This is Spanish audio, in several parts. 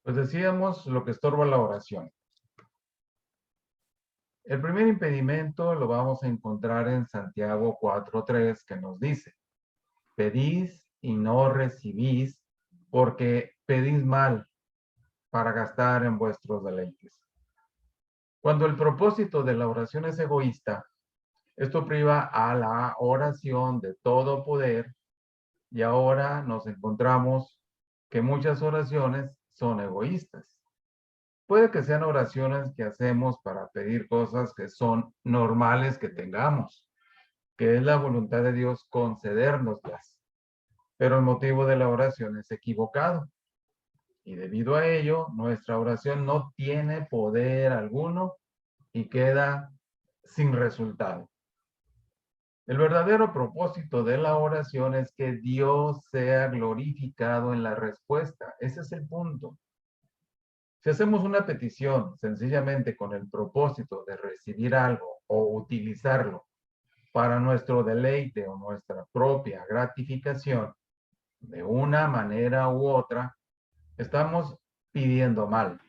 Pues decíamos lo que estorba la oración. El primer impedimento lo vamos a encontrar en Santiago 4:3, que nos dice: pedís y no recibís, porque pedís mal para gastar en vuestros deleites. Cuando el propósito de la oración es egoísta, esto priva a la oración de todo poder, y ahora nos encontramos que muchas oraciones son egoístas. Puede que sean oraciones que hacemos para pedir cosas que son normales que tengamos, que es la voluntad de Dios concedérnoslas, pero el motivo de la oración es equivocado. Y debido a ello, nuestra oración no tiene poder alguno y queda sin resultado. El verdadero propósito de la oración es que Dios sea glorificado en la respuesta. Ese es el punto. Si hacemos una petición sencillamente con el propósito de recibir algo o utilizarlo para nuestro deleite o nuestra propia gratificación, de una manera u otra, estamos pidiendo mal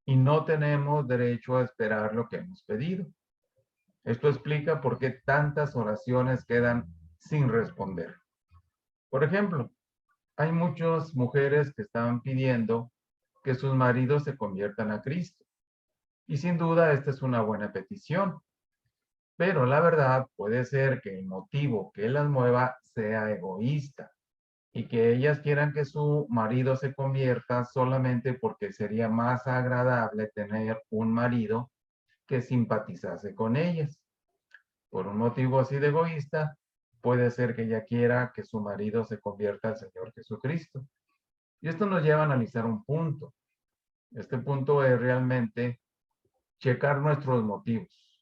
y no tenemos derecho a esperar lo que hemos pedido. Esto explica por qué tantas oraciones quedan sin responder. Por ejemplo, hay muchas mujeres que están pidiendo que sus maridos se conviertan a Cristo. Y sin duda esta es una buena petición, pero la verdad puede ser que el motivo que las mueva sea egoísta y que ellas quieran que su marido se convierta solamente porque sería más agradable tener un marido que simpatizase con ellas. Por un motivo así de egoísta, puede ser que ella quiera que su marido se convierta al Señor Jesucristo. Y esto nos lleva a analizar un punto. Este punto es realmente checar nuestros motivos.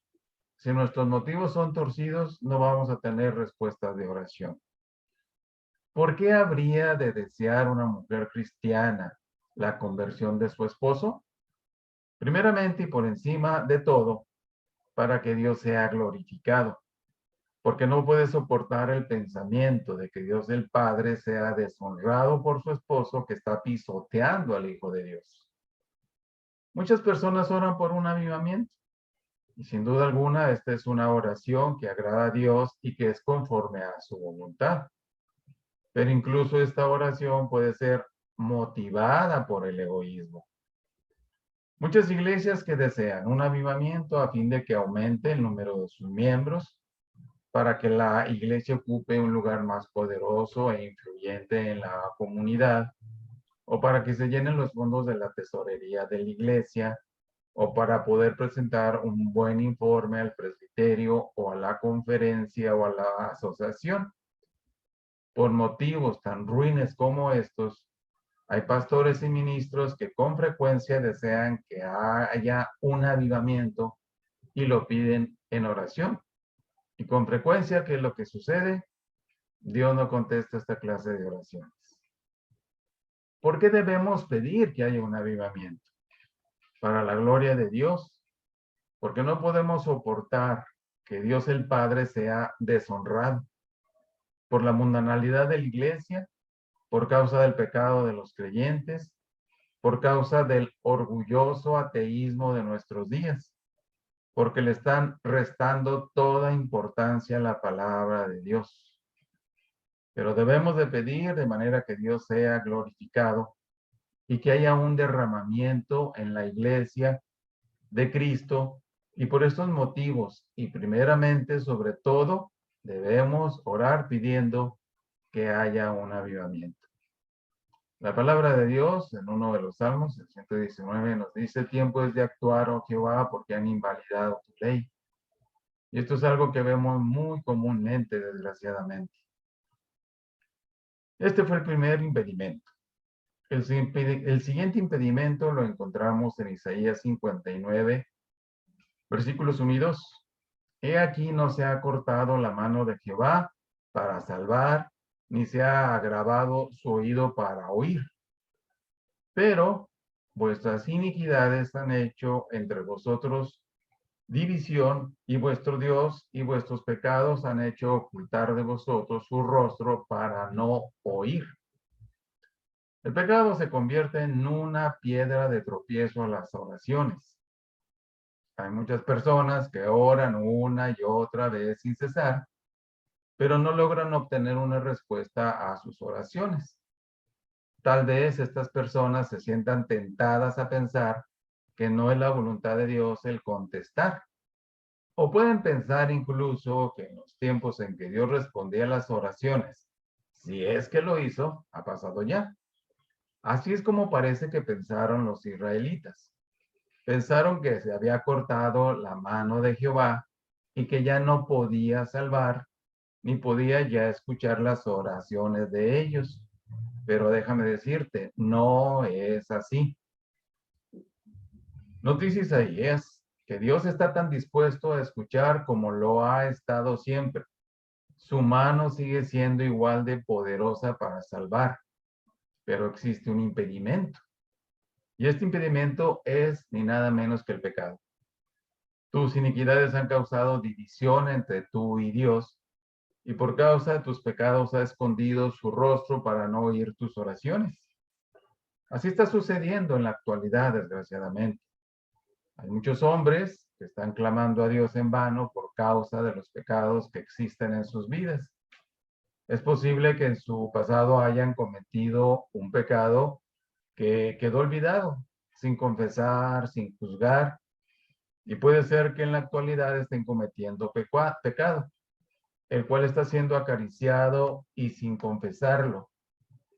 Si nuestros motivos son torcidos, no vamos a tener respuestas de oración. ¿Por qué habría de desear una mujer cristiana la conversión de su esposo? Primeramente y por encima de todo, para que Dios sea glorificado, porque no puede soportar el pensamiento de que Dios el Padre sea deshonrado por su esposo que está pisoteando al Hijo de Dios. Muchas personas oran por un avivamiento, y sin duda alguna esta es una oración que agrada a Dios y que es conforme a su voluntad. Pero incluso esta oración puede ser motivada por el egoísmo. Muchas iglesias que desean un avivamiento a fin de que aumente el número de sus miembros, para que la iglesia ocupe un lugar más poderoso e influyente en la comunidad, o para que se llenen los fondos de la tesorería de la iglesia, o para poder presentar un buen informe al presbiterio o a la conferencia o a la asociación. Por motivos tan ruines como estos, hay pastores y ministros que con frecuencia desean que haya un avivamiento y lo piden en oración. Y con frecuencia, ¿qué es lo que sucede? Dios no contesta esta clase de oraciones. ¿Por qué debemos pedir que haya un avivamiento? Para la gloria de Dios, porque no podemos soportar que Dios el Padre sea deshonrado por la mundanalidad de la iglesia, por causa del pecado de los creyentes, por causa del orgulloso ateísmo de nuestros días, porque le están restando toda importancia a la palabra de Dios. Pero debemos de pedir de manera que Dios sea glorificado y que haya un derramamiento en la iglesia de Cristo, y por estos motivos y primeramente sobre todo debemos orar pidiendo que haya un avivamiento. La palabra de Dios en uno de los salmos, el 119, nos dice: tiempo es de actuar, oh Jehová, porque han invalidado tu ley. Y esto es algo que vemos muy comúnmente, desgraciadamente. Este fue el primer impedimento. El siguiente impedimento lo encontramos en Isaías 59, versículos 1 y 2. He aquí no se ha cortado la mano de Jehová para salvar, ni se ha agravado su oído para oír. Pero vuestras iniquidades han hecho entre vosotros división, y vuestro Dios y vuestros pecados han hecho ocultar de vosotros su rostro para no oír. El pecado se convierte en una piedra de tropiezo a las oraciones. Hay muchas personas que oran una y otra vez sin cesar, pero no logran obtener una respuesta a sus oraciones. Tal vez estas personas se sientan tentadas a pensar que no es la voluntad de Dios el contestar. O pueden pensar incluso que en los tiempos en que Dios respondía a las oraciones, si es que lo hizo, ha pasado ya. Así es como parece que pensaron los israelitas. Pensaron que se había cortado la mano de Jehová y que ya no podía salvar, ni podía ya escuchar las oraciones de ellos. Pero déjame decirte, no es así. Noticias ahí es que Dios está tan dispuesto a escuchar como lo ha estado siempre. Su mano sigue siendo igual de poderosa para salvar, pero existe un impedimento. Y este impedimento es ni nada menos que el pecado. Tus iniquidades han causado división entre tú y Dios, y por causa de tus pecados ha escondido su rostro para no oír tus oraciones. Así está sucediendo en la actualidad, desgraciadamente. Hay muchos hombres que están clamando a Dios en vano por causa de los pecados que existen en sus vidas. Es posible que en su pasado hayan cometido un pecado que quedó olvidado, sin confesar, sin juzgar, y puede ser que en la actualidad estén cometiendo pecado, el cual está siendo acariciado y sin confesarlo.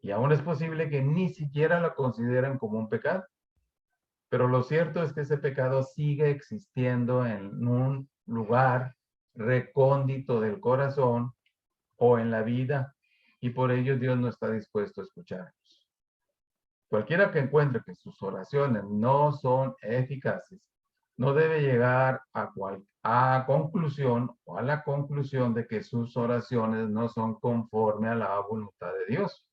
Y aún es posible que ni siquiera lo consideren como un pecado. Pero lo cierto es que ese pecado sigue existiendo en un lugar recóndito del corazón o en la vida, y por ello Dios no está dispuesto a escucharnos. Cualquiera que encuentre que sus oraciones no son eficaces, no debe llegar a conclusión o a la conclusión de que sus oraciones no son conforme a la voluntad de Dios,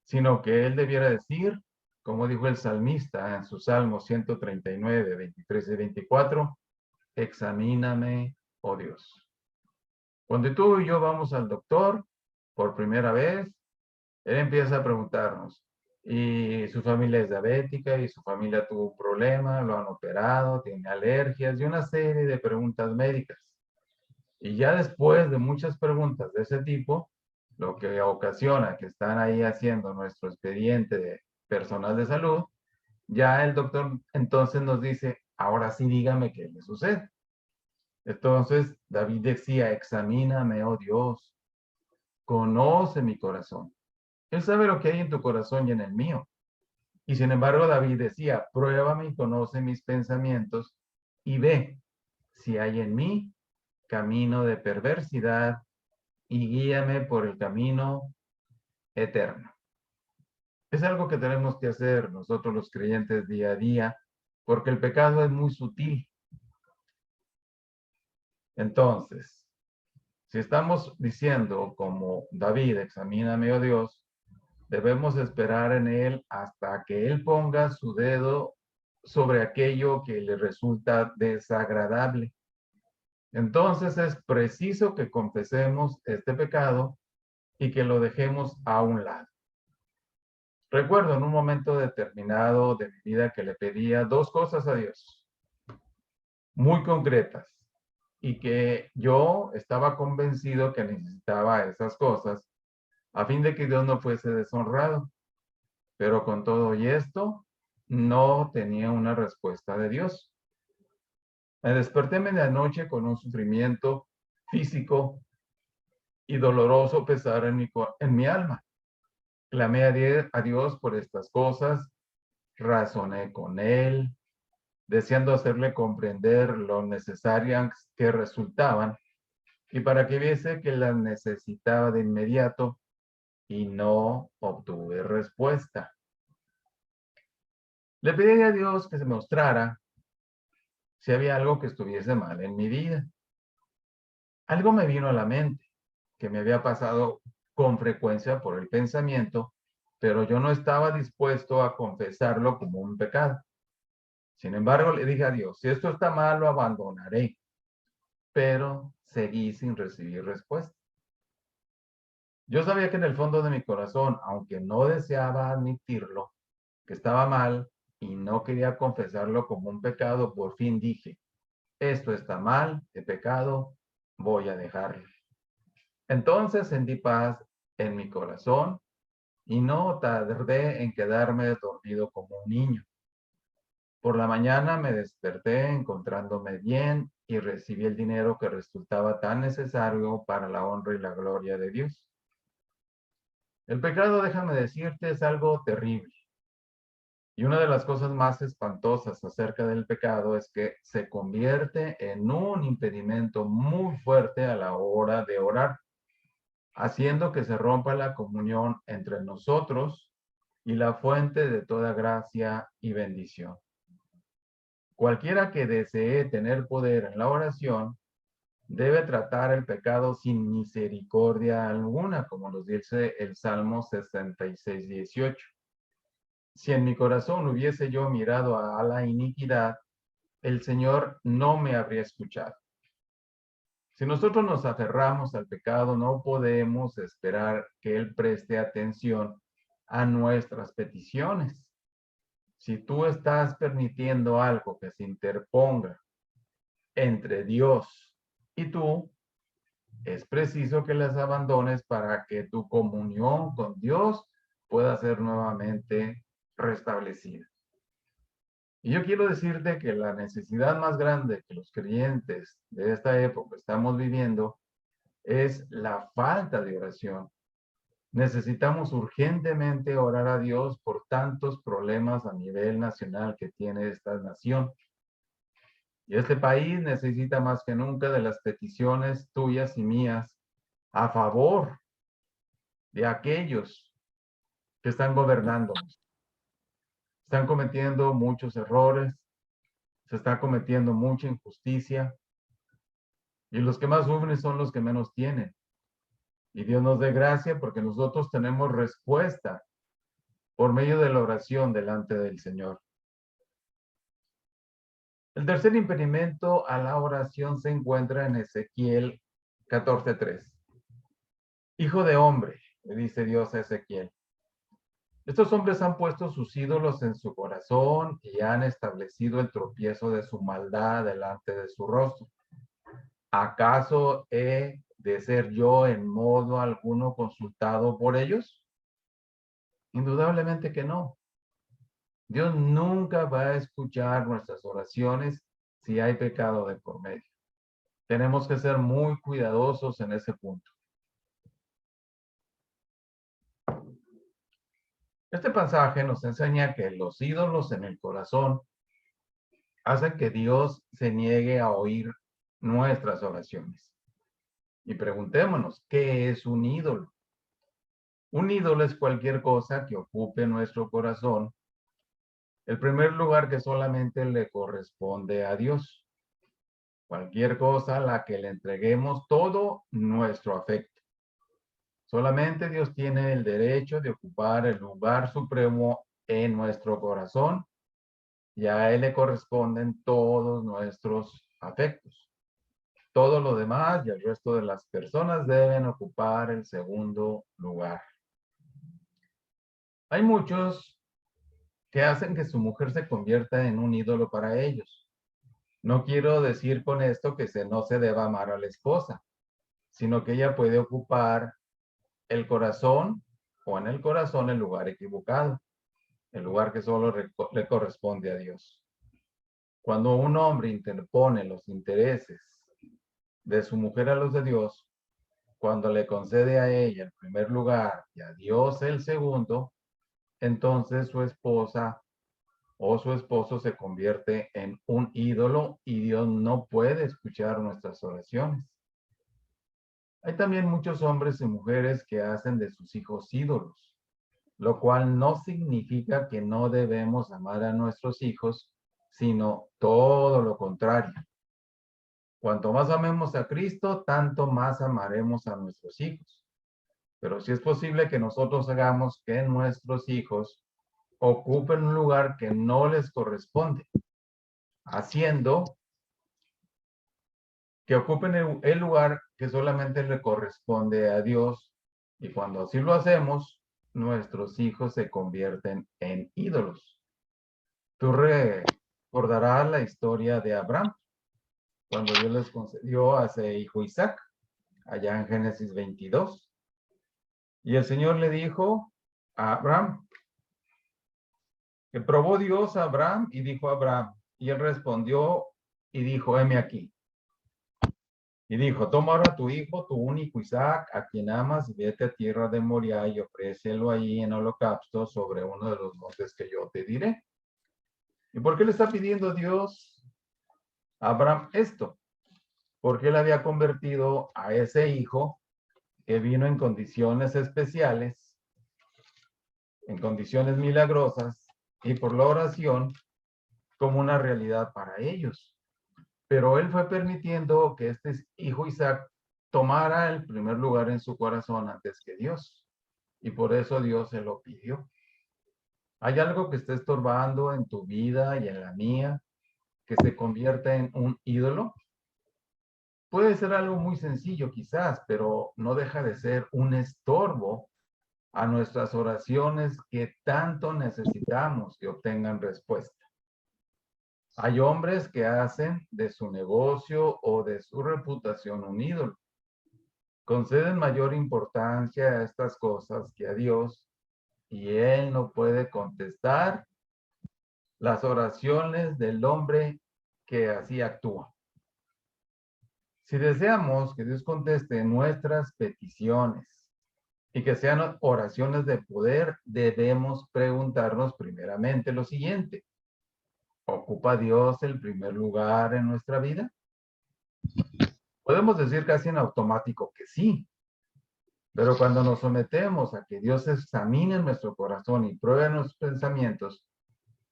sino que él debiera decir, como dijo el salmista en su Salmo 139, 23 y 24, examíname, oh Dios. Cuando tú y yo vamos al doctor por primera vez, él empieza a preguntarnos, y su familia es diabética, y su familia tuvo un problema, lo han operado, tiene alergias y una serie de preguntas médicas. Y ya después de muchas preguntas de ese tipo, lo que ocasiona que están ahí haciendo nuestro expediente de personal de salud, ya el doctor entonces nos dice, ahora sí dígame qué le sucede. Entonces David decía, examíname, oh Dios, conoce mi corazón. Él sabe lo que hay en tu corazón y en el mío. Y sin embargo David decía, pruébame y conoce mis pensamientos y ve si hay en mí camino de perversidad y guíame por el camino eterno. Es algo que tenemos que hacer nosotros los creyentes día a día, porque el pecado es muy sutil. Entonces, si estamos diciendo como David, examíname, oh Dios, debemos esperar en él hasta que él ponga su dedo sobre aquello que le resulta desagradable. Entonces es preciso que confesemos este pecado y que lo dejemos a un lado. Recuerdo en un momento determinado de mi vida que le pedía dos cosas a Dios, muy concretas, y que yo estaba convencido que necesitaba esas cosas a fin de que Dios no fuese deshonrado. Pero con todo y esto, no tenía una respuesta de Dios. Me desperté medianoche con un sufrimiento físico y doloroso pesar en mi alma. Clamé a Dios por estas cosas, razoné con Él, deseando hacerle comprender lo necesarias que resultaban y para que viese que las necesitaba de inmediato, y no obtuve respuesta. Le pedí a Dios que se mostrara si había algo que estuviese mal en mi vida. Algo me vino a la mente que me había pasado con frecuencia por el pensamiento, pero yo no estaba dispuesto a confesarlo como un pecado. Sin embargo, le dije a Dios, si esto está mal, lo abandonaré, pero seguí sin recibir respuesta. Yo sabía que en el fondo de mi corazón, aunque no deseaba admitirlo, que estaba mal y no quería confesarlo como un pecado, por fin dije, esto está mal, he pecado, voy a dejarlo. Entonces sentí paz en mi corazón y no tardé en quedarme dormido como un niño. Por la mañana me desperté encontrándome bien y recibí el dinero que resultaba tan necesario para la honra y la gloria de Dios. El pecado, déjame decirte, es algo terrible. Y una de las cosas más espantosas acerca del pecado es que se convierte en un impedimento muy fuerte a la hora de orar, haciendo que se rompa la comunión entre nosotros y la fuente de toda gracia y bendición. Cualquiera que desee tener poder en la oración debe tratar el pecado sin misericordia alguna, como nos dice el Salmo 66:18. Si en mi corazón hubiese yo mirado a la iniquidad, el Señor no me habría escuchado. Si nosotros nos aferramos al pecado, no podemos esperar que Él preste atención a nuestras peticiones. Si tú estás permitiendo algo que se interponga entre Dios y tú, es preciso que las abandones para que tu comunión con Dios pueda ser nuevamente restablecida. Y yo quiero decirte que la necesidad más grande que los creyentes de esta época estamos viviendo es la falta de oración. Necesitamos urgentemente orar a Dios por tantos problemas a nivel nacional que tiene esta nación. Y este país necesita más que nunca de las peticiones tuyas y mías a favor de aquellos que están gobernándonos. Están cometiendo muchos errores, se está cometiendo mucha injusticia y los que más sufren son los que menos tienen. Y Dios nos dé gracia porque nosotros tenemos respuesta por medio de la oración delante del Señor. El tercer impedimento a la oración se encuentra en Ezequiel 14:3. Hijo de hombre, le dice Dios a Ezequiel, estos hombres han puesto sus ídolos en su corazón y han establecido el tropiezo de su maldad delante de su rostro. ¿Acaso he de ser yo en modo alguno consultado por ellos? Indudablemente que no. Dios nunca va a escuchar nuestras oraciones si hay pecado de por medio. Tenemos que ser muy cuidadosos en ese punto. Este pasaje nos enseña que los ídolos en el corazón hacen que Dios se niegue a oír nuestras oraciones. Y preguntémonos, ¿qué es un ídolo? Un ídolo es cualquier cosa que ocupe nuestro corazón, el primer lugar que solamente le corresponde a Dios. Cualquier cosa a la que le entreguemos todo nuestro afecto. Solamente Dios tiene el derecho de ocupar el lugar supremo en nuestro corazón y a Él le corresponden todos nuestros afectos. Todo lo demás y el resto de las personas deben ocupar el segundo lugar. Hay muchos que hacen que su mujer se convierta en un ídolo para ellos. No quiero decir con esto que no se deba amar a la esposa, sino que ella puede ocupar el corazón o en el corazón el lugar equivocado, el lugar que solo le corresponde a Dios. Cuando un hombre interpone los intereses de su mujer a los de Dios, cuando le concede a ella el primer lugar y a Dios el segundo, entonces su esposa o su esposo se convierte en un ídolo y Dios no puede escuchar nuestras oraciones. Hay también muchos hombres y mujeres que hacen de sus hijos ídolos, lo cual no significa que no debemos amar a nuestros hijos, sino todo lo contrario. Cuanto más amemos a Cristo, tanto más amaremos a nuestros hijos. Pero sí es posible que nosotros hagamos que nuestros hijos ocupen un lugar que no les corresponde, haciendo que ocupen el lugar que solamente le corresponde a Dios Y cuando así lo hacemos, nuestros hijos se convierten en ídolos. Tú recordarás la historia de Abraham, cuando Dios les concedió a ese hijo Isaac, allá en Génesis 22. Y el Señor le dijo a Abraham, que probó Dios a Abraham y dijo a Abraham, y él respondió y dijo, heme aquí. Y dijo, toma ahora tu hijo, tu único Isaac, a quien amas, y vete a tierra de Moriah y ofrécelo ahí en holocausto sobre uno de los montes que yo te diré. ¿Y por qué le está pidiendo Dios a Abraham esto? Porque él había convertido a ese hijo que vino en condiciones especiales, en condiciones milagrosas, y por la oración, como una realidad para ellos. Pero él fue permitiendo que este hijo Isaac tomara el primer lugar en su corazón antes que Dios. Y por eso Dios se lo pidió. ¿Hay algo que esté estorbando en tu vida y en la mía que se convierta en un ídolo? Puede ser algo muy sencillo quizás, pero no deja de ser un estorbo a nuestras oraciones que tanto necesitamos que obtengan respuesta. Hay hombres que hacen de su negocio o de su reputación un ídolo. Conceden mayor importancia a estas cosas que a Dios y Él no puede contestar las oraciones del hombre que así actúa. Si deseamos que Dios conteste nuestras peticiones y que sean oraciones de poder, debemos preguntarnos primeramente lo siguiente. ¿Ocupa Dios el primer lugar en nuestra vida? Podemos decir casi en automático que sí, pero cuando nos sometemos a que Dios examine nuestro corazón y pruebe nuestros pensamientos,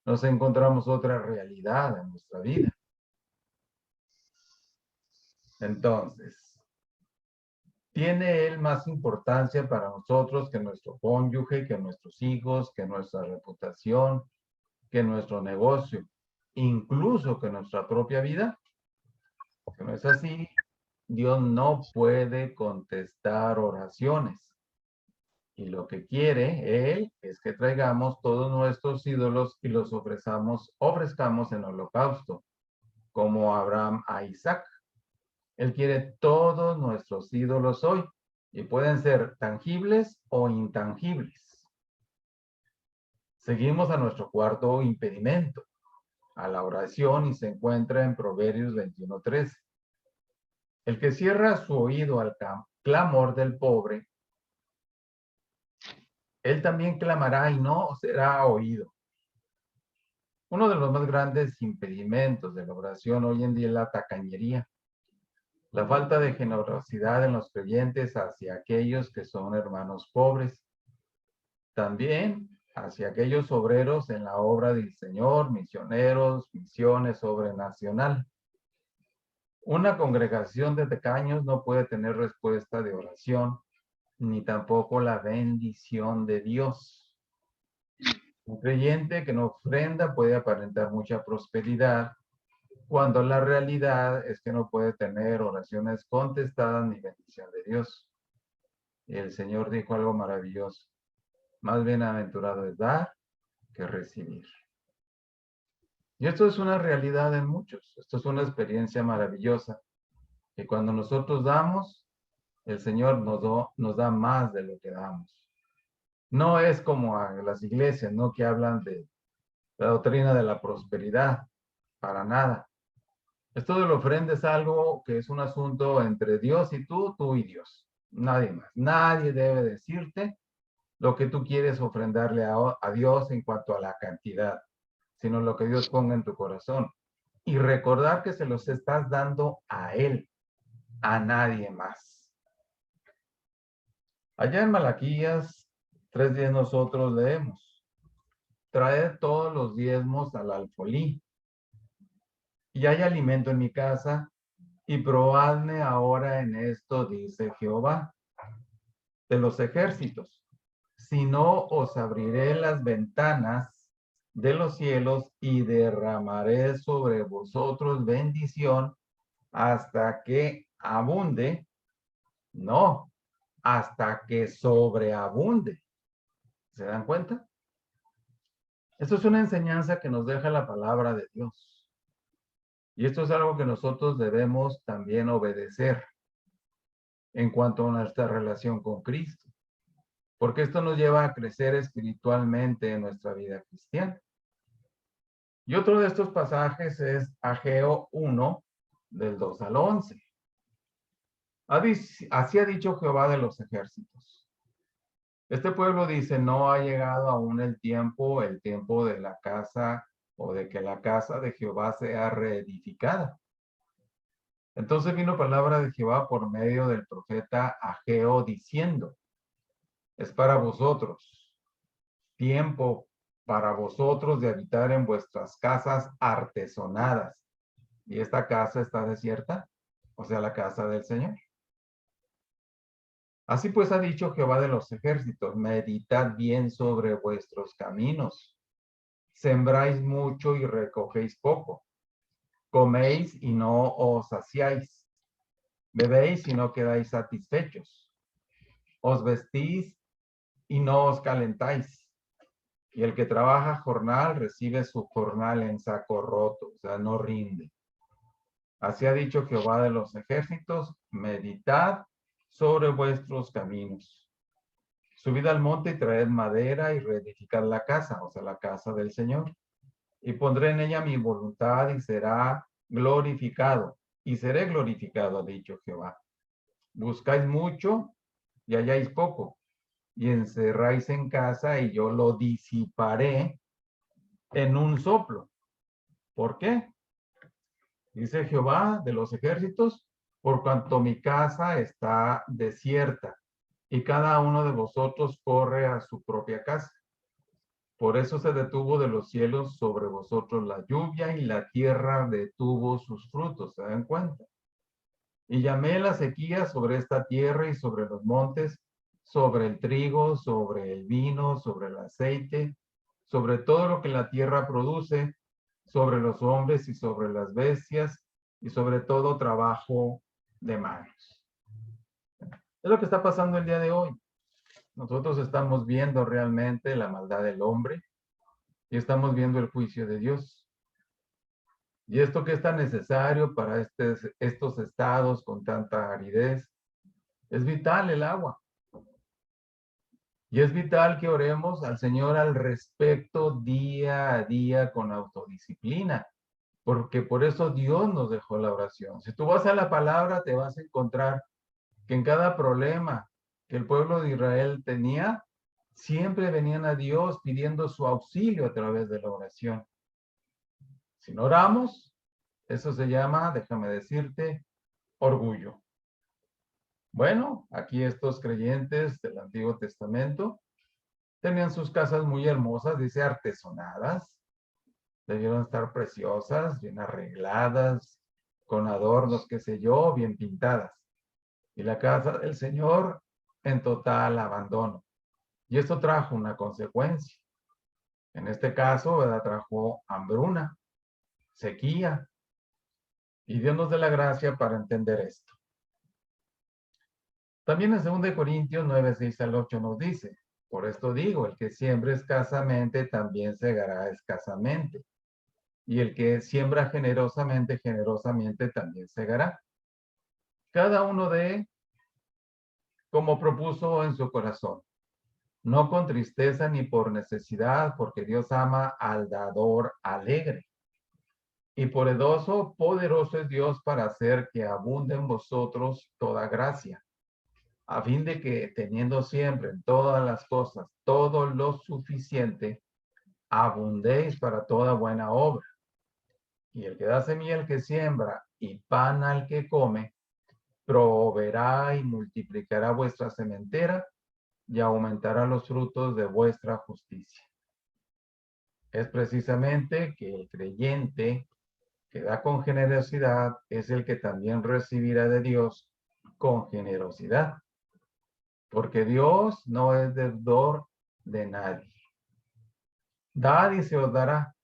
nos encontramos otra realidad en nuestra vida. Entonces, ¿tiene Él más importancia para nosotros que nuestro cónyuge, que nuestros hijos, que nuestra reputación, que nuestro negocio, incluso que nuestra propia vida? Si no es así, Dios no puede contestar oraciones. Y lo que quiere Él es que traigamos todos nuestros ídolos y los ofrezcamos en holocausto, como Abraham a Isaac. Él quiere todos nuestros ídolos hoy y pueden ser tangibles o intangibles. Seguimos a nuestro cuarto impedimento, a la oración, y se encuentra en Proverbios 21:13. El que cierra su oído al clamor del pobre, él también clamará y no será oído. Uno de los más grandes impedimentos de la oración hoy en día es la tacañería, la falta de generosidad en los creyentes hacia aquellos que son hermanos pobres, también hacia aquellos obreros en la obra del Señor, misioneros, misiones sobrenacional. Una congregación de tacaños no puede tener respuesta de oración, ni tampoco la bendición de Dios. Un creyente que no ofrenda puede aparentar mucha prosperidad, cuando la realidad es que no puede tener oraciones contestadas ni bendición de Dios. Y el Señor dijo algo maravilloso. Más bienaventurado es dar que recibir. Y esto es una realidad en muchos. Esto es una experiencia maravillosa. Que cuando nosotros damos, el Señor nos da más de lo que damos. No es como a las iglesias, ¿no? Que hablan de la doctrina de la prosperidad. Para nada. Esto de la ofrenda es algo que es un asunto entre Dios y tú y Dios. Nadie más. Nadie debe decirte lo que tú quieres ofrendarle a Dios en cuanto a la cantidad, sino lo que Dios ponga en tu corazón. Y recordar que se los estás dando a Él, a nadie más. Allá en Malaquías 3:10 nosotros leemos, traed todos los diezmos al alfolí, y hay alimento en mi casa, y probadme ahora en esto, dice Jehová de los ejércitos, si no os abriré las ventanas de los cielos y derramaré sobre vosotros bendición hasta que abunde. No, hasta que sobreabunde. ¿Se dan cuenta? Esto es una enseñanza que nos deja la palabra de Dios. Y esto es algo que nosotros debemos también obedecer en cuanto a nuestra relación con Cristo, porque esto nos lleva a crecer espiritualmente en nuestra vida cristiana. Y otro de estos pasajes es Ageo 1, del 2 al 11. Así ha dicho Jehová de los ejércitos. Este pueblo dice, no ha llegado aún el tiempo de la casa o de que la casa de Jehová sea reedificada. Entonces vino palabra de Jehová por medio del profeta Ageo diciendo, es para vosotros tiempo para vosotros de habitar en vuestras casas artesonadas. Y esta casa está desierta, o sea, la casa del Señor. Así pues ha dicho Jehová de los ejércitos, meditad bien sobre vuestros caminos. Sembráis mucho y recogéis poco. Coméis y no os saciáis. Bebéis y no quedáis satisfechos. Os vestís y no os calentáis. Y el que trabaja jornal recibe su jornal en saco roto, o sea, no rinde. Así ha dicho Jehová de los ejércitos, meditad sobre vuestros caminos. Subid al monte y traed madera y reedificad la casa, o sea, la casa del Señor. Y pondré en ella mi voluntad y será glorificado. Y seré glorificado, ha dicho Jehová. Buscáis mucho y halláis poco. Y encerráis en casa y yo lo disiparé en un soplo. ¿Por qué? Dice Jehová de los ejércitos, por cuanto mi casa está desierta y cada uno de vosotros corre a su propia casa. Por eso se detuvo de los cielos sobre vosotros la lluvia y la tierra detuvo sus frutos. ¿Se dan cuenta? Y llamé la sequía sobre esta tierra y sobre los montes, sobre el trigo, sobre el vino, sobre el aceite, sobre todo lo que la tierra produce, sobre los hombres y sobre las bestias, y sobre todo trabajo de manos. Es lo que está pasando el día de hoy. Nosotros estamos viendo realmente la maldad del hombre y estamos viendo el juicio de Dios. Y esto que es tan necesario para estos estados con tanta aridez, es vital el agua. Y es vital que oremos al Señor al respecto día a día con autodisciplina, porque por eso Dios nos dejó la oración. Si tú vas a la palabra, te vas a encontrar que en cada problema que el pueblo de Israel tenía, siempre venían a Dios pidiendo su auxilio a través de la oración. Si no oramos, eso se llama, déjame decirte, orgullo. Bueno, aquí estos creyentes del Antiguo Testamento tenían sus casas muy hermosas, dice artesonadas, debieron estar preciosas, bien arregladas, con adornos, qué sé yo, bien pintadas. Y la casa del Señor en total abandono. Y esto trajo una consecuencia. En este caso, ¿verdad? Trajo hambruna, sequía. Y Dios nos dé la gracia para entender esto. También en 2 Corintios 9, 6 al 8 nos dice, por esto digo, el que siembra escasamente también segará escasamente. Y el que siembra generosamente, generosamente también segará. Cada uno de como propuso en su corazón, no con tristeza ni por necesidad, porque Dios ama al dador alegre. Y poderoso es Dios para hacer que abunde en vosotros toda gracia, a fin de que teniendo siempre en todas las cosas todo lo suficiente, abundéis para toda buena obra. Y el que da semilla al que siembra y pan al que come, proveerá y multiplicará vuestra sementera y aumentará los frutos de vuestra justicia. Es precisamente que el creyente que da con generosidad es el que también recibirá de Dios con generosidad, porque Dios no es deudor de nadie. Dad y se os dará.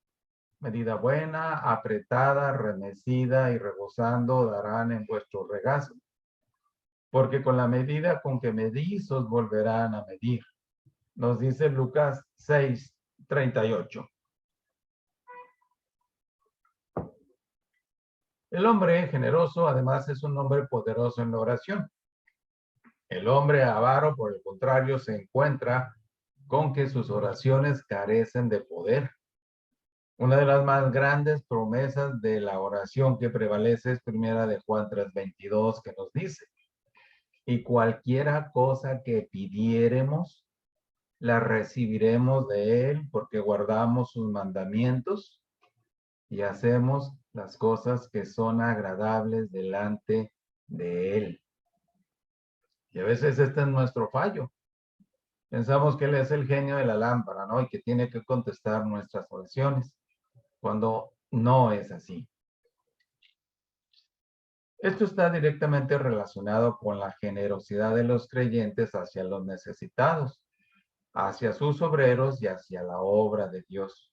Medida buena, apretada, remecida y rebosando darán en vuestro regazo. porque con la medida con que medís os volverán a medir. Nos dice Lucas 6:38. El hombre generoso, además, es un hombre poderoso en la oración. El hombre avaro, por el contrario, se encuentra con que sus oraciones carecen de poder. Una de las más grandes promesas de la oración que prevalece es primera de Juan 3:22, que nos dice: y cualquiera cosa que pidiéremos, la recibiremos de él, porque guardamos sus mandamientos y hacemos las cosas que son agradables delante de él. Y a veces este es nuestro fallo. Pensamos que él es el genio de la lámpara, ¿no? Y que tiene que contestar nuestras oraciones, cuando no es así. Esto está directamente relacionado con la generosidad de los creyentes hacia los necesitados, hacia sus obreros y hacia la obra de Dios.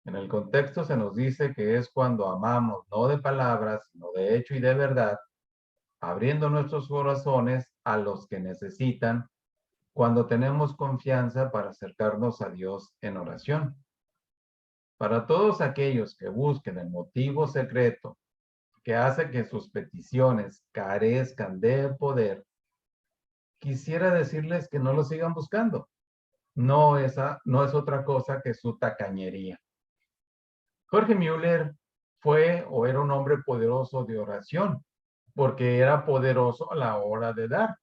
En el contexto se nos dice que es cuando amamos, no de palabras, sino de hecho y de verdad, abriendo nuestros corazones a los que necesitan, cuando tenemos confianza para acercarnos a Dios en oración. Para todos aquellos que busquen el motivo secreto que hace que sus peticiones carezcan de poder, quisiera decirles que no lo sigan buscando. No es otra cosa que su tacañería. Jorge Müller fue o era un hombre poderoso de oración, porque era poderoso a la hora de dar.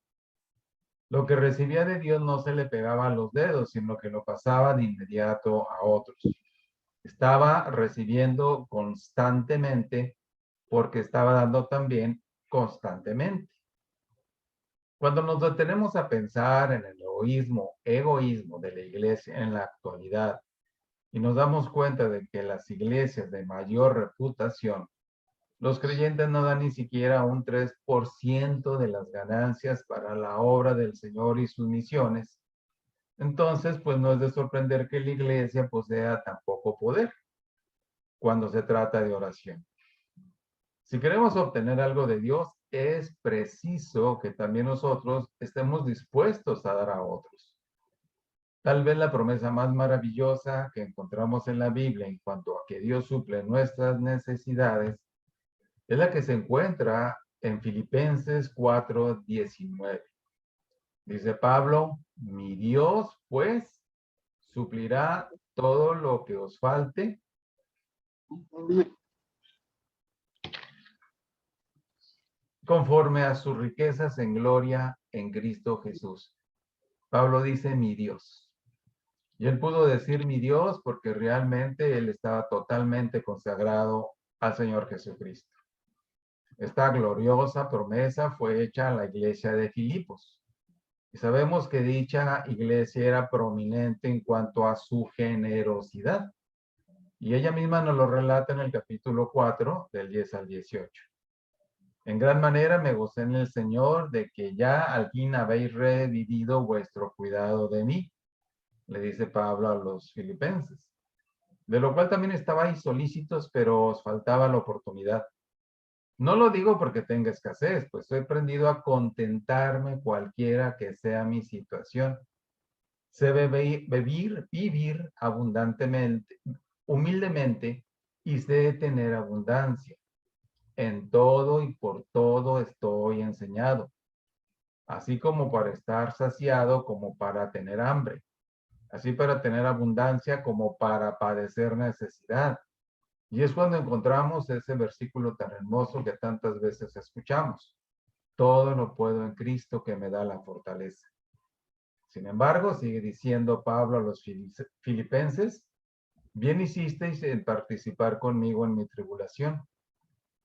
Lo que recibía de Dios no se le pegaba a los dedos, sino que lo pasaba de inmediato a otros. Estaba recibiendo constantemente porque estaba dando también constantemente. Cuando nos detenemos a pensar en el egoísmo de la iglesia en la actualidad y nos damos cuenta de que las iglesias de mayor reputación, los creyentes no dan ni siquiera un 3% de las ganancias para la obra del Señor y sus misiones, entonces pues no es de sorprender que la iglesia posea tan poco poder cuando se trata de oración. Si queremos obtener algo de Dios, es preciso que también nosotros estemos dispuestos a dar a otros. Tal vez la promesa más maravillosa que encontramos en la Biblia en cuanto a que Dios suple nuestras necesidades es la que se encuentra en Filipenses 4:19. Dice Pablo: mi Dios, pues, suplirá todo lo que os falte conforme a sus riquezas en gloria en Cristo Jesús. Pablo dice mi Dios. Y él pudo decir mi Dios porque realmente él estaba totalmente consagrado al Señor Jesucristo. Esta gloriosa promesa fue hecha a la iglesia de Filipos. Y sabemos que dicha iglesia era prominente en cuanto a su generosidad. Y ella misma nos lo relata en el capítulo 4, del 10 al 18. En gran manera me gocé en el Señor de que ya al fin habéis revivido vuestro cuidado de mí, le dice Pablo a los filipenses. De lo cual también estabais solícitos, pero os faltaba la oportunidad. No lo digo porque tenga escasez, pues he aprendido a contentarme cualquiera que sea mi situación. Sé vivir abundantemente, humildemente, y sé tener abundancia. En todo y por todo estoy enseñado, así como para estar saciado como para tener hambre, así para tener abundancia como para padecer necesidad. Y es cuando encontramos ese versículo tan hermoso que tantas veces escuchamos. Todo lo puedo en Cristo que me da la fortaleza. Sin embargo, sigue diciendo Pablo a los filipenses: bien hicisteis en participar conmigo en mi tribulación.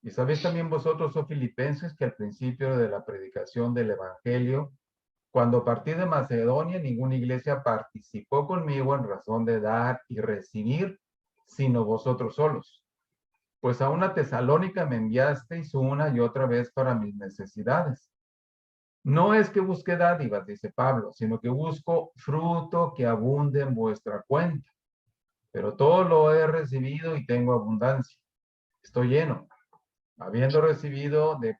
Y sabéis también vosotros, oh filipenses, que al principio de la predicación del Evangelio, cuando partí de Macedonia, ninguna iglesia participó conmigo en razón de dar y recibir, sino vosotros solos. Pues a una Tesalónica me enviasteis una y otra vez para mis necesidades. No es que busque dádivas, dice Pablo, sino que busco fruto que abunde en vuestra cuenta. Pero todo lo he recibido y tengo abundancia. Estoy lleno, habiendo recibido de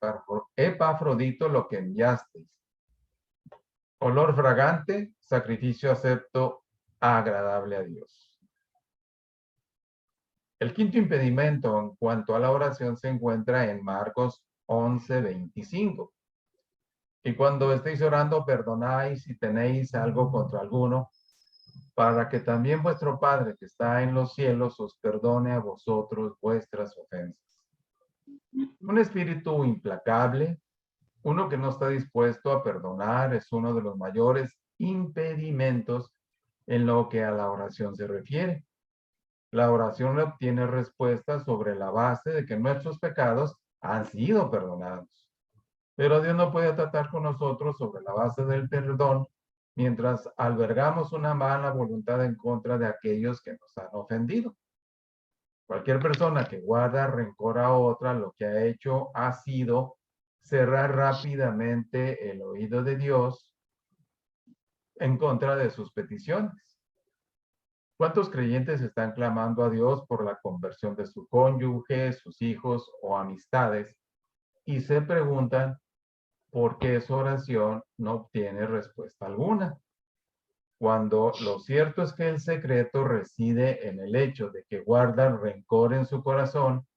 Epafrodito lo que enviasteis, olor fragante, sacrificio acepto, agradable a Dios. El quinto impedimento en cuanto a la oración se encuentra en Marcos 11:25. Y cuando estéis orando, perdonáis si tenéis algo contra alguno, para que también vuestro Padre que está en los cielos os perdone a vosotros vuestras ofensas. Un espíritu implacable, uno que no está dispuesto a perdonar, es uno de los mayores impedimentos en lo que a la oración se refiere. La oración obtiene respuesta sobre la base de que nuestros pecados han sido perdonados. Pero Dios no puede tratar con nosotros sobre la base del perdón mientras albergamos una mala voluntad en contra de aquellos que nos han ofendido. Cualquier persona que guarda rencor a otra, lo que ha hecho ha sido cerrar rápidamente el oído de Dios en contra de sus peticiones. ¿Cuántos creyentes están clamando a Dios por la conversión de su cónyuge, sus hijos o amistades y se preguntan por qué su oración no obtiene respuesta alguna? Cuando lo cierto es que el secreto reside en el hecho de que guardan rencor en su corazón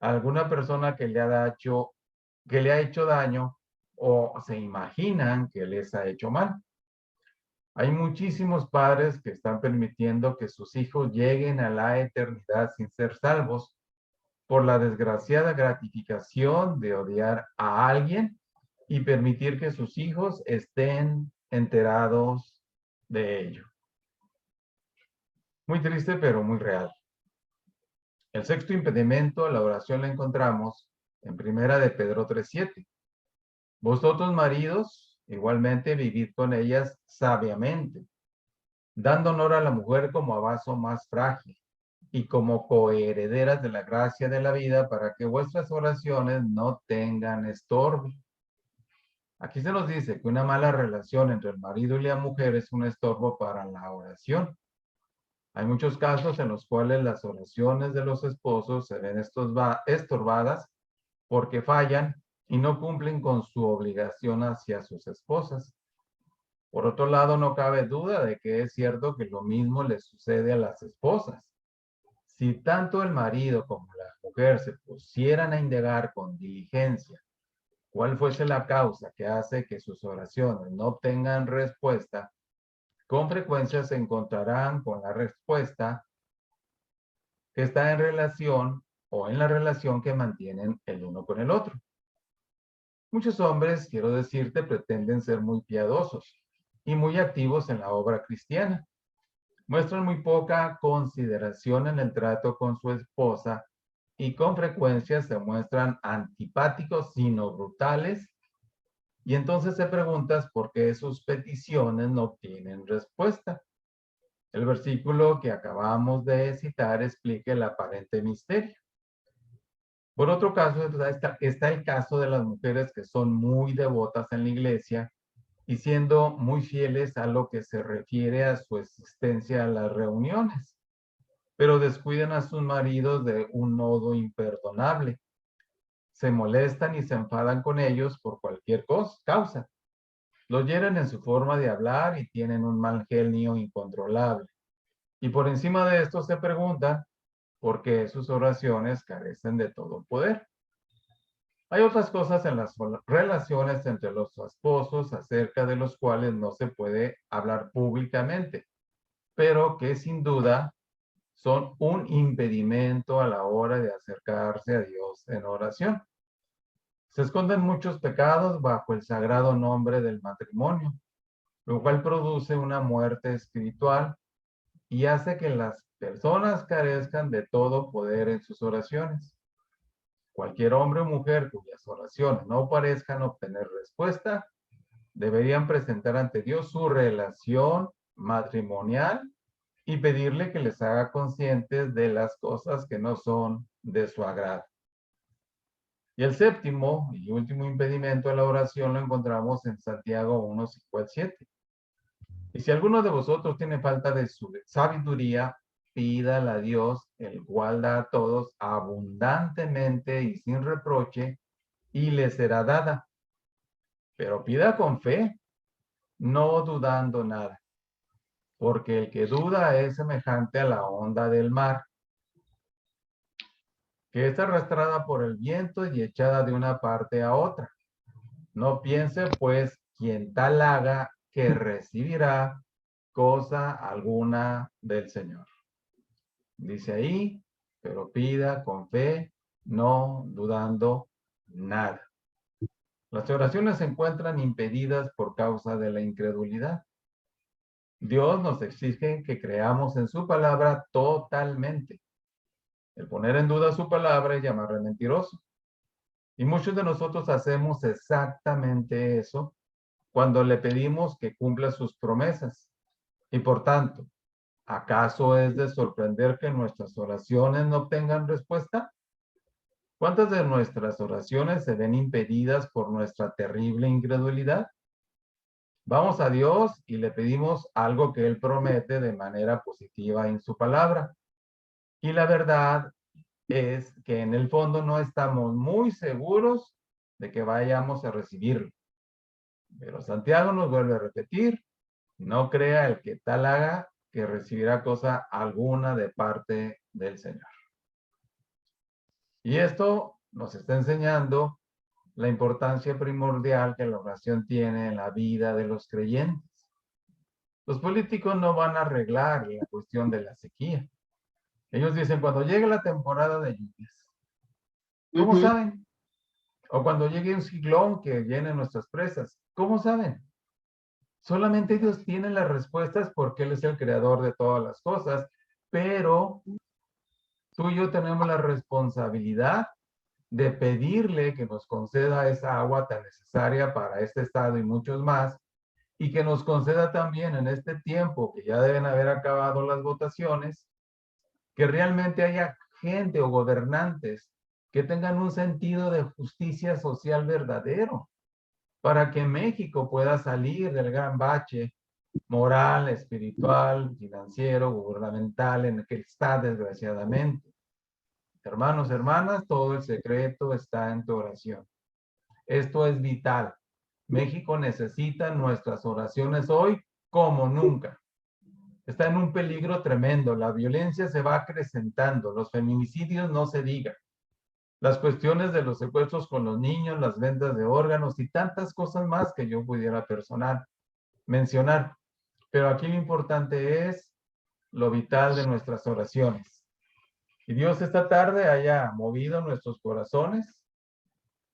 a alguna persona que le ha hecho daño o se imaginan que les ha hecho mal. Hay muchísimos padres que están permitiendo que sus hijos lleguen a la eternidad sin ser salvos por la desgraciada gratificación de odiar a alguien y permitir que sus hijos estén enterados de ello. Muy triste, pero muy real. El sexto impedimento a la oración la encontramos en Primera de Pedro 3:7. Vosotros, maridos, igualmente vivid con ellas sabiamente, dando honor a la mujer como a vaso más frágil y como coherederas de la gracia de la vida, para que vuestras oraciones no tengan estorbo. Aquí se nos dice que una mala relación entre el marido y la mujer es un estorbo para la oración. Hay muchos casos en los cuales las oraciones de los esposos se ven estorbadas porque fallan y no cumplen con su obligación hacia sus esposas. Por otro lado, no cabe duda de que es cierto que lo mismo le sucede a las esposas. Si tanto el marido como la mujer se pusieran a indagar con diligencia cuál fuese la causa que hace que sus oraciones no obtengan respuesta, con frecuencia se encontrarán con la respuesta que está en relación o en la relación que mantienen el uno con el otro. Muchos hombres, quiero decirte, pretenden ser muy piadosos y muy activos en la obra cristiana. Muestran muy poca consideración en el trato con su esposa y con frecuencia se muestran antipáticos, sino brutales. Y entonces te preguntas por qué sus peticiones no obtienen respuesta. El versículo que acabamos de citar explica el aparente misterio. Por otro caso, está el caso de las mujeres que son muy devotas en la iglesia y siendo muy fieles a lo que se refiere a su existencia a las reuniones, pero descuidan a sus maridos de un modo imperdonable. Se molestan y se enfadan con ellos por cualquier causa. Los hieren en su forma de hablar y tienen un mal genio incontrolable. Y por encima de esto se preguntan por qué sus oraciones carecen de todo poder. Hay otras cosas en las relaciones entre los esposos acerca de los cuales no se puede hablar públicamente, pero que sin duda son un impedimento a la hora de acercarse a Dios en oración. Se esconden muchos pecados bajo el sagrado nombre del matrimonio, lo cual produce una muerte espiritual y hace que las personas carezcan de todo poder en sus oraciones. Cualquier hombre o mujer cuyas oraciones no parezcan obtener respuesta, deberían presentar ante Dios su relación matrimonial y pedirle que les haga conscientes de las cosas que no son de su agrado. Y el séptimo y último impedimento a la oración lo encontramos en Santiago 1:5 al 7. Y si alguno de vosotros tiene falta de su sabiduría, pídala a Dios, el cual da a todos abundantemente y sin reproche, y le será dada. Pero pida con fe, no dudando nada, porque el que duda es semejante a la onda del mar, que es arrastrada por el viento y echada de una parte a otra. No piense, pues, quien tal haga, que recibirá cosa alguna del Señor. Dice ahí, pero pida con fe, no dudando nada. Las oraciones se encuentran impedidas por causa de la incredulidad. Dios nos exige que creamos en su palabra totalmente. El poner en duda su palabra es llamarle mentiroso. Y muchos de nosotros hacemos exactamente eso cuando le pedimos que cumpla sus promesas. Y por tanto, ¿acaso es de sorprender que nuestras oraciones no obtengan respuesta? ¿Cuántas de nuestras oraciones se ven impedidas por nuestra terrible incredulidad? Vamos a Dios y le pedimos algo que Él promete de manera positiva en su palabra. Y la verdad es que en el fondo no estamos muy seguros de que vayamos a recibirlo. Pero Santiago nos vuelve a repetir, no crea el que tal haga que recibirá cosa alguna de parte del Señor. Y esto nos está enseñando la importancia primordial que la oración tiene en la vida de los creyentes. Los políticos no van a arreglar la cuestión de la sequía. Ellos dicen, cuando llegue la temporada de lluvias, ¿cómo saben? O cuando llegue un ciclón que llene nuestras presas, ¿cómo saben? Solamente Dios tiene las respuestas porque Él es el creador de todas las cosas, pero tú y yo tenemos la responsabilidad de pedirle que nos conceda esa agua tan necesaria para este estado y muchos más, y que nos conceda también en este tiempo que ya deben haber acabado las votaciones, que realmente haya gente o gobernantes que tengan un sentido de justicia social verdadero, para que México pueda salir del gran bache moral, espiritual, financiero, gubernamental en el que está desgraciadamente. Hermanos, hermanas, todo el secreto está en tu oración. Esto es vital. México necesita nuestras oraciones hoy como nunca. Está en un peligro tremendo. La violencia se va acrecentando. Los feminicidios no se digan. Las cuestiones de los secuestros con los niños, las ventas de órganos y tantas cosas más que yo pudiera mencionar. Pero aquí lo importante es lo vital de nuestras oraciones. Y Dios esta tarde haya movido nuestros corazones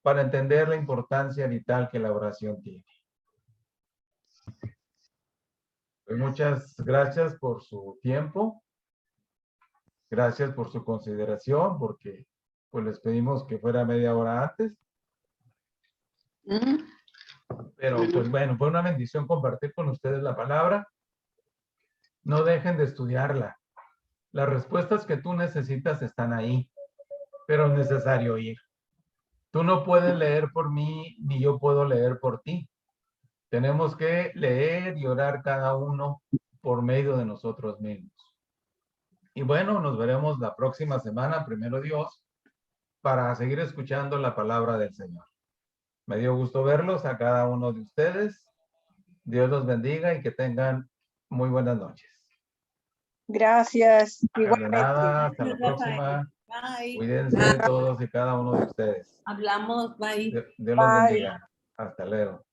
para entender la importancia vital que la oración tiene. Pues muchas gracias por su tiempo. Gracias por su consideración, porque pues les pedimos que fuera media hora antes. Pero pues bueno, fue una bendición compartir con ustedes la palabra. No dejen de estudiarla. Las respuestas que tú necesitas están ahí, pero es necesario ir. Tú no puedes leer por mí, ni yo puedo leer por ti. Tenemos que leer y orar cada uno por medio de nosotros mismos. Y bueno, nos veremos la próxima semana, primero Dios, para seguir escuchando la palabra del Señor. Me dio gusto verlos a cada uno de ustedes. Dios los bendiga y que tengan muy buenas noches. Gracias. De Igualmente. nada, hasta la próxima. Bye. Cuídense todos y cada uno de ustedes. Hablamos, bye. Dios los bendiga. Hasta luego.